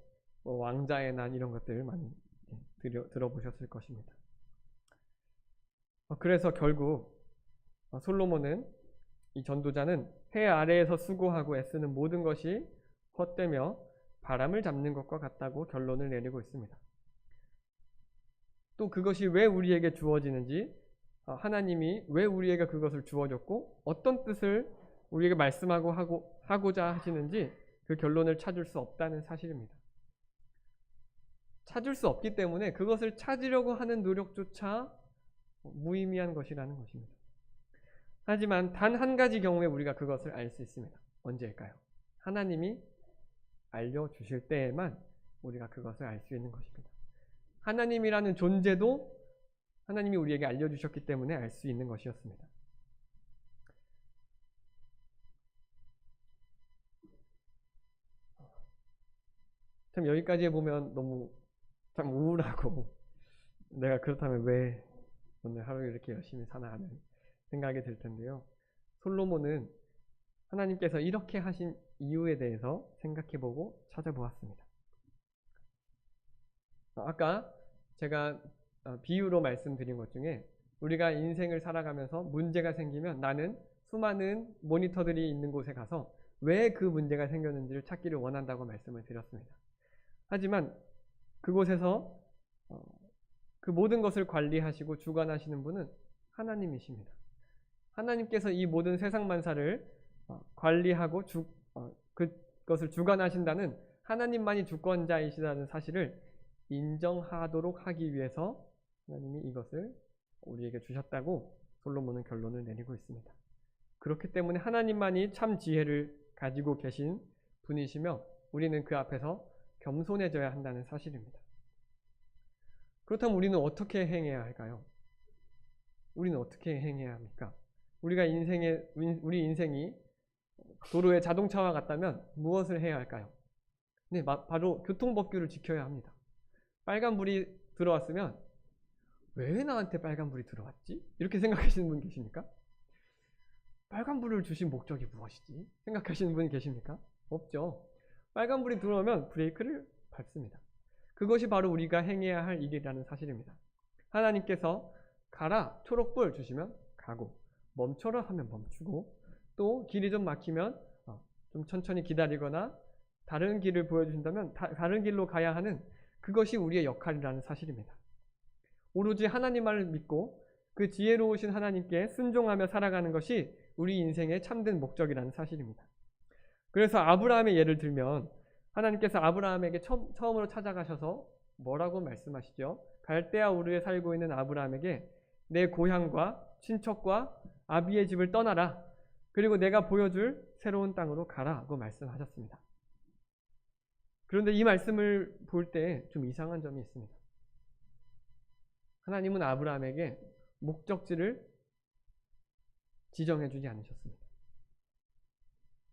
Speaker 1: 왕자의 난 이런 것들 많이 들어보셨을 것입니다. 그래서 결국 솔로몬은 이 전도자는 해 아래에서 수고하고 애쓰는 모든 것이 헛되며 바람을 잡는 것과 같다고 결론을 내리고 있습니다. 또 그것이 왜 우리에게 주어지는지, 하나님이 왜 우리에게 그것을 주어줬고 어떤 뜻을 우리에게 말씀하고 하고자 하시는지 그 결론을 찾을 수 없다는 사실입니다. 찾을 수 없기 때문에 그것을 찾으려고 하는 노력조차 무의미한 것이라는 것입니다. 하지만 단 한 가지 경우에 우리가 그것을 알 수 있습니다. 언제일까요? 하나님이 알려주실 때에만 우리가 그것을 알 수 있는 것입니다. 하나님이라는 존재도 하나님이 우리에게 알려주셨기 때문에 알 수 있는 것이었습니다. 참 여기까지 보면 너무 참 우울하고 내가 그렇다면 왜 오늘 하루 이렇게 열심히 사나 하는 생각이 들 텐데요. 솔로몬은 하나님께서 이렇게 하신 이유에 대해서 생각해보고 찾아보았습니다. 아까 제가 비유로 말씀드린 것 중에 우리가 인생을 살아가면서 문제가 생기면 나는 수많은 모니터들이 있는 곳에 가서 왜 그 문제가 생겼는지를 찾기를 원한다고 말씀을 드렸습니다. 하지만 그곳에서 그 모든 것을 관리하시고 주관하시는 분은 하나님이십니다. 하나님께서 이 모든 세상 만사를 관리하고 그것을 주관하신다는 하나님만이 주권자이시다는 사실을 인정하도록 하기 위해서 하나님이 이것을 우리에게 주셨다고 솔로몬은 결론을 내리고 있습니다. 그렇기 때문에 하나님만이 참 지혜를 가지고 계신 분이시며 우리는 그 앞에서 겸손해져야 한다는 사실입니다. 그렇다면 우리는 어떻게 행해야 할까요? 우리는 어떻게 행해야 합니까? 우리 인생이 도로의 자동차와 같다면 무엇을 해야 할까요? 네, 바로 교통법규를 지켜야 합니다. 빨간불이 들어왔으면 왜 나한테 빨간불이 들어왔지? 이렇게 생각하시는 분 계십니까? 빨간불을 주신 목적이 무엇이지? 생각하시는 분이 계십니까? 없죠. 빨간불이 들어오면 브레이크를 밟습니다. 그것이 바로 우리가 행해야 할 일이라는 사실입니다. 하나님께서 가라, 초록불 주시면 가고 멈춰라 하면 멈추고 또 길이 좀 막히면 좀 천천히 기다리거나 다른 길을 보여주신다면 다른 길로 가야 하는 그것이 우리의 역할이라는 사실입니다. 오로지 하나님만을 믿고 그 지혜로우신 하나님께 순종하며 살아가는 것이 우리 인생의 참된 목적이라는 사실입니다. 그래서 아브라함의 예를 들면 하나님께서 아브라함에게 처음으로 찾아가셔서 뭐라고 말씀하시죠? 갈대아 우르에 살고 있는 아브라함에게 내 고향과 친척과 아비의 집을 떠나라. 그리고 내가 보여줄 새로운 땅으로 가라고 말씀하셨습니다. 그런데 이 말씀을 볼 때 좀 이상한 점이 있습니다. 하나님은 아브라함에게 목적지를 지정해 주지 않으셨습니다.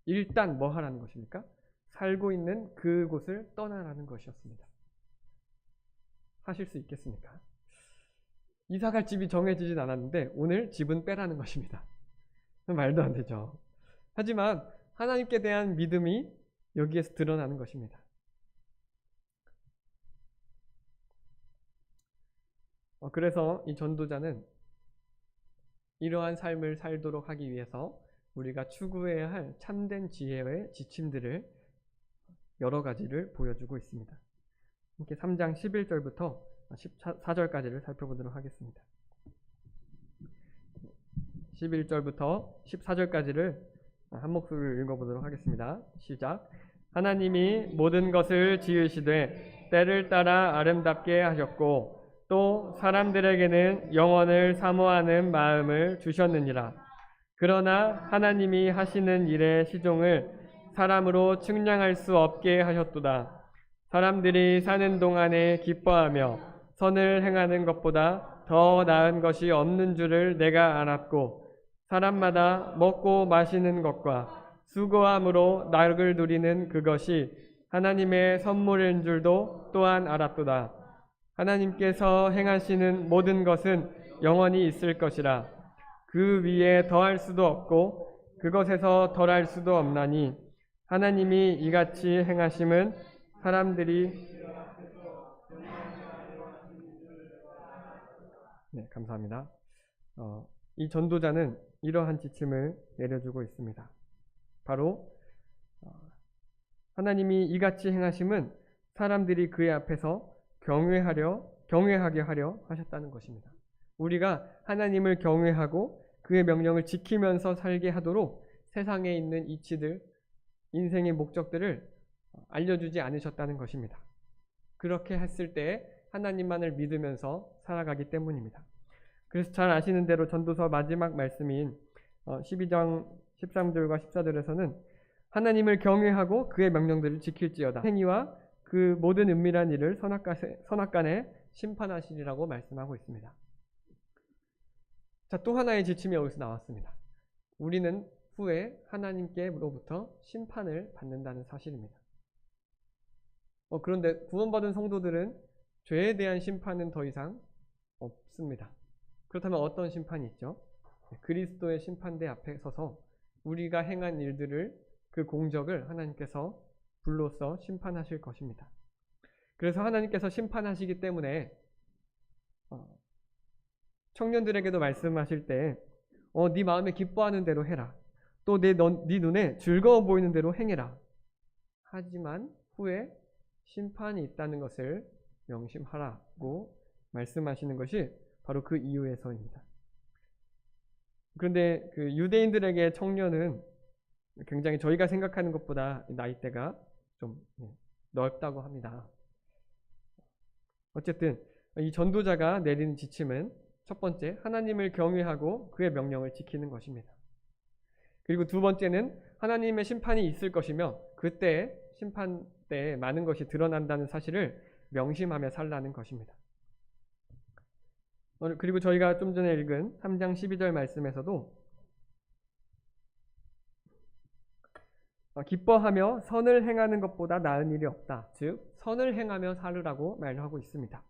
Speaker 1: 일단 뭐 하라는 것입니까? 살고 있는 그곳을 떠나라는 것이었습니다. 하실 수 있겠습니까? 이사 갈 집이 정해지진 않았는데 오늘 집은 빼라는 것입니다. 말도 안 되죠. 하지만 하나님께 대한 믿음이 여기에서 드러나는 것입니다. 그래서 이 전도자는 이러한 삶을 살도록 하기 위해서 우리가 추구해야 할 참된 지혜의 지침들을 여러 가지를 보여주고 있습니다. 이렇게 3장 11절부터 14절까지를 살펴보도록 하겠습니다. 11절부터 14절까지를 한 목소리로 읽어보도록 하겠습니다. 시작. 하나님이 모든 것을 지으시되 때를 따라 아름답게 하셨고 또 사람들에게는 영원을 사모하는 마음을 주셨느니라. 그러나 하나님이 하시는 일의 시종을 사람으로 측량할 수 없게 하셨도다. 사람들이 사는 동안에 기뻐하며 선을 행하는 것보다 더 나은 것이 없는 줄을 내가 알았고 사람마다 먹고 마시는 것과 수고함으로 낙을 누리는 그것이 하나님의 선물인 줄도 또한 알았도다. 하나님께서 행하시는 모든 것은 영원히 있을 것이라. 그 위에 더할 수도 없고 그것에서 덜할 수도 없나니 하나님이 이같이 행하심은 사람들이 네, 감사합니다. 이 전도자는 이러한 지침을 내려주고 있습니다. 바로 하나님이 이같이 행하심은 사람들이 그의 앞에서 경외하게 하려 하셨다는 것입니다. 우리가 하나님을 경외하고 그의 명령을 지키면서 살게 하도록 세상에 있는 이치들, 인생의 목적들을 알려주지 않으셨다는 것입니다. 그렇게 했을 때 하나님만을 믿으면서 살아가기 때문입니다. 그래서 잘 아시는 대로 전도서 마지막 말씀인 12장 13절과 14절에서는 하나님을 경외하고 그의 명령들을 지킬지어다. 행위와 그 모든 은밀한 일을 선악간에 심판하시리라고 말씀하고 있습니다. 자, 또 하나의 지침이 여기서 나왔습니다. 우리는 후에 하나님께로부터 심판을 받는다는 사실입니다. 그런데 구원받은 성도들은 죄에 대한 심판은 더 이상 없습니다. 그렇다면 어떤 심판이 있죠? 그리스도의 심판대 앞에 서서 우리가 행한 일들을 그 공적을 하나님께서 불로써 심판하실 것입니다. 그래서 하나님께서 심판하시기 때문에 청년들에게도 말씀하실 때 네 마음에 기뻐하는 대로 해라. 또 네 눈에 즐거워 보이는 대로 행해라. 하지만 후에 심판이 있다는 것을 명심하라고 말씀하시는 것이 바로 그 이유에서입니다. 그런데 그 유대인들에게 청년은 굉장히 저희가 생각하는 것보다 나이대가 좀 넓다고 합니다. 어쨌든 이 전도자가 내리는 지침은 첫 번째, 하나님을 경외하고 그의 명령을 지키는 것입니다. 그리고 두 번째는 하나님의 심판이 있을 것이며 그때 심판 때 많은 것이 드러난다는 사실을 명심하며 살라는 것입니다. 그리고 저희가 좀 전에 읽은 3장 12절 말씀에서도 기뻐하며 선을 행하는 것보다 나은 일이 없다. 즉 선을 행하며 살으라고 말하고 있습니다.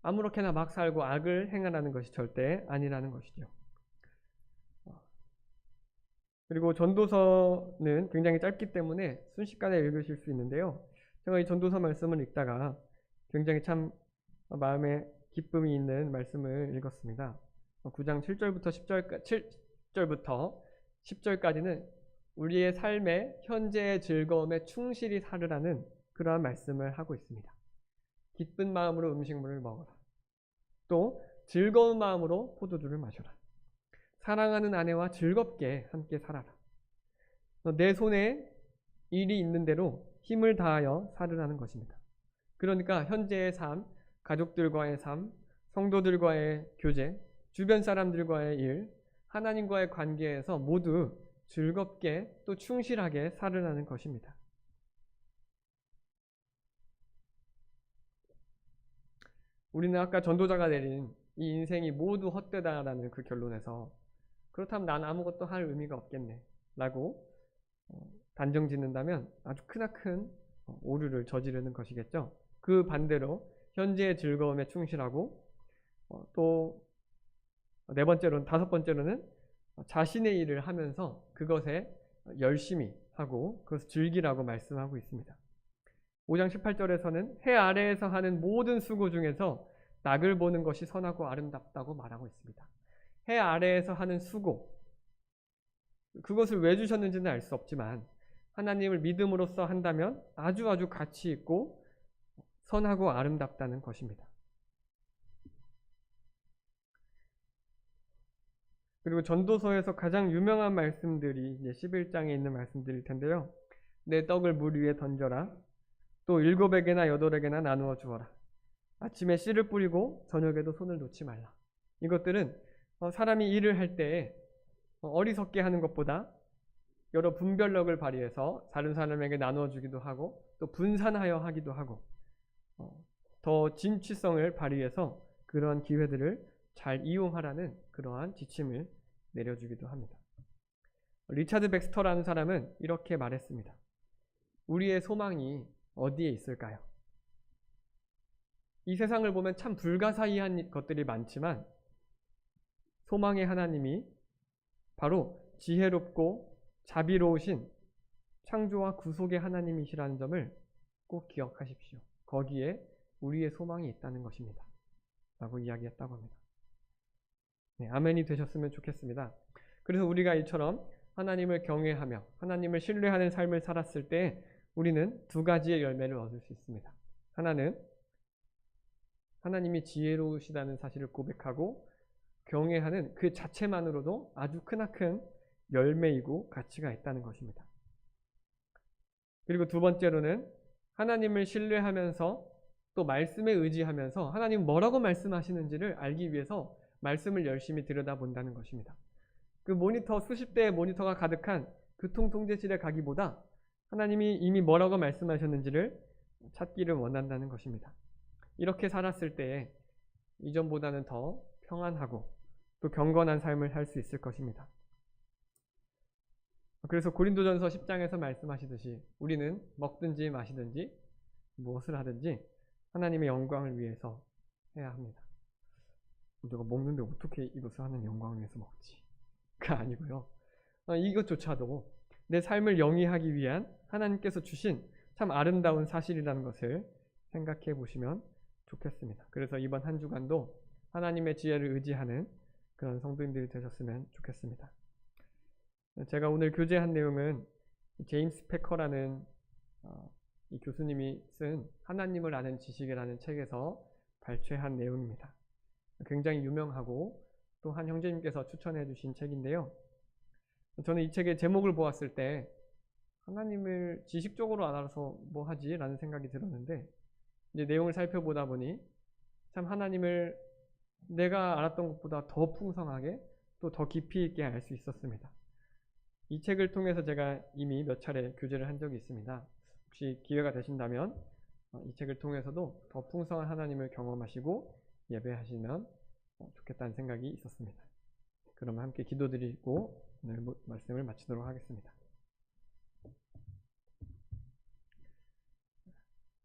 Speaker 1: 아무렇게나 막 살고 악을 행하라는 것이 절대 아니라는 것이죠. 그리고 전도서는 굉장히 짧기 때문에 순식간에 읽으실 수 있는데요. 제가 이 전도서 말씀을 읽다가 굉장히 참 마음에 기쁨이 있는 말씀을 읽었습니다. 9장 7절부터 10절까지는 우리의 삶의 현재의 즐거움에 충실히 살으라는 그러한 말씀을 하고 있습니다. 기쁜 마음으로 음식물을 먹어라. 또 즐거운 마음으로 포도주를 마셔라. 사랑하는 아내와 즐겁게 함께 살아라. 내 손에 일이 있는 대로 힘을 다하여 살으라는 것입니다. 그러니까 현재의 삶, 가족들과의 삶, 성도들과의 교제, 주변 사람들과의 일, 하나님과의 관계에서 모두 즐겁게 또 충실하게 살으라는 것입니다. 우리는 아까 전도자가 내린 이 인생이 모두 헛되다라는 그 결론에서 그렇다면 난 아무것도 할 의미가 없겠네 라고 단정 짓는다면 아주 크나큰 오류를 저지르는 것이겠죠. 그 반대로 현재의 즐거움에 충실하고 또 다섯 번째로는 자신의 일을 하면서 그것에 열심히 하고 그것을 즐기라고 말씀하고 있습니다. 5장 18절에서는 해 아래에서 하는 모든 수고 중에서 낙을 보는 것이 선하고 아름답다고 말하고 있습니다. 해 아래에서 하는 수고, 그것을 왜 주셨는지는 알 수 없지만 하나님을 믿음으로써 한다면 아주 가치 있고 선하고 아름답다는 것입니다. 그리고 전도서에서 가장 유명한 말씀들이 이제 11장에 있는 말씀들일 텐데요. 내 떡을 물 위에 던져라. 또 7에게나 8에게나 나누어 주어라. 아침에 씨를 뿌리고 저녁에도 손을 놓지 말라. 이것들은 사람이 일을 할 때에 어리석게 하는 것보다 여러 분별력을 발휘해서 다른 사람에게 나누어 주기도 하고 또 분산하여 하기도 하고 더 진취성을 발휘해서 그러한 기회들을 잘 이용하라는 그러한 지침을 내려주기도 합니다. 리차드 백스터라는 사람은 이렇게 말했습니다. 우리의 소망이 어디에 있을까요? 이 세상을 보면 참 불가사의한 것들이 많지만 소망의 하나님이 바로 지혜롭고 자비로우신 창조와 구속의 하나님이시라는 점을 꼭 기억하십시오. 거기에 우리의 소망이 있다는 것입니다. 라고 이야기했다고 합니다. 네, 아멘이 되셨으면 좋겠습니다. 그래서 우리가 이처럼 하나님을 경외하며 하나님을 신뢰하는 삶을 살았을 때 우리는 두 가지의 열매를 얻을 수 있습니다. 하나는 하나님이 지혜로우시다는 사실을 고백하고 경외하는 그 자체만으로도 아주 크나큰 열매이고 가치가 있다는 것입니다. 그리고 두 번째로는 하나님을 신뢰하면서 또 말씀에 의지하면서 하나님 뭐라고 말씀하시는지를 알기 위해서 말씀을 열심히 들여다본다는 것입니다. 그 모니터, 수십 대의 모니터가 가득한 교통통제실에 가기보다 하나님이 이미 뭐라고 말씀하셨는지를 찾기를 원한다는 것입니다. 이렇게 살았을 때에 이전보다는 더 평안하고 또 경건한 삶을 살 수 있을 것입니다. 그래서 고린도전서 10장에서 말씀하시듯이 우리는 먹든지 마시든지 무엇을 하든지 하나님의 영광을 위해서 해야 합니다. 내가 먹는데 어떻게 이것을 하나님의 영광을 위해서 먹지? 가 아니고요. 이것조차도 내 삶을 영위하기 위한 하나님께서 주신 참 아름다운 사실이라는 것을 생각해 보시면 좋겠습니다. 그래서 이번 한 주간도 하나님의 지혜를 의지하는 그런 성도님들이 되셨으면 좋겠습니다. 제가 오늘 교제한 내용은 제임스 패커라는 이 교수님이 쓴 하나님을 아는 지식이라는 책에서 발췌한 내용입니다. 굉장히 유명하고 또 한 형제님께서 추천해 주신 책인데요. 저는 이 책의 제목을 보았을 때 하나님을 지식적으로 알아서 뭐 하지? 라는 생각이 들었는데 이제 내용을 살펴보다 보니 참 하나님을 내가 알았던 것보다 더 풍성하게 또 더 깊이 있게 알 수 있었습니다. 이 책을 통해서 제가 이미 몇 차례 교제를 한 적이 있습니다. 혹시 기회가 되신다면 이 책을 통해서도 더 풍성한 하나님을 경험하시고 예배하시면 좋겠다는 생각이 있었습니다. 그럼 함께 기도드리고 오늘 말씀을 마치도록 하겠습니다.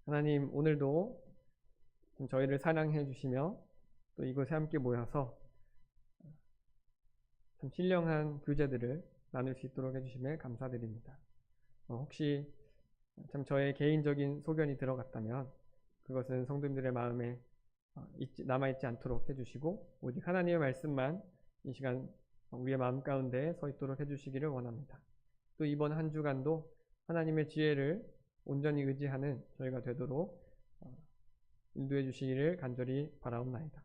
Speaker 1: 하나님, 오늘도 저희를 사랑해 주시며 또 이곳에 함께 모여서 참 신령한 교제들을 나눌 수 있도록 해주심에 감사드립니다. 혹시 참 저의 개인적인 소견이 들어갔다면 그것은 성도님들의 마음에 남아있지 않도록 해주시고 오직 하나님의 말씀만 이 시간 우리의 마음 가운데 서 있도록 해주시기를 원합니다. 또 이번 한 주간도 하나님의 지혜를 온전히 의지하는 저희가 되도록 인도해 주시기를 간절히 바라옵나이다.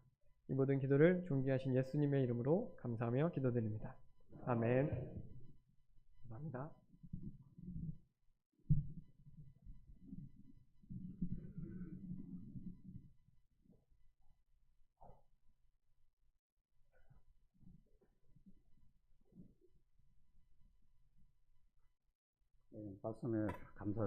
Speaker 1: 이 모든 기도를 존귀하신 예수님의 이름으로 감사하며 기도드립니다. 아멘. 감사합니다.
Speaker 2: 말씀에 감사를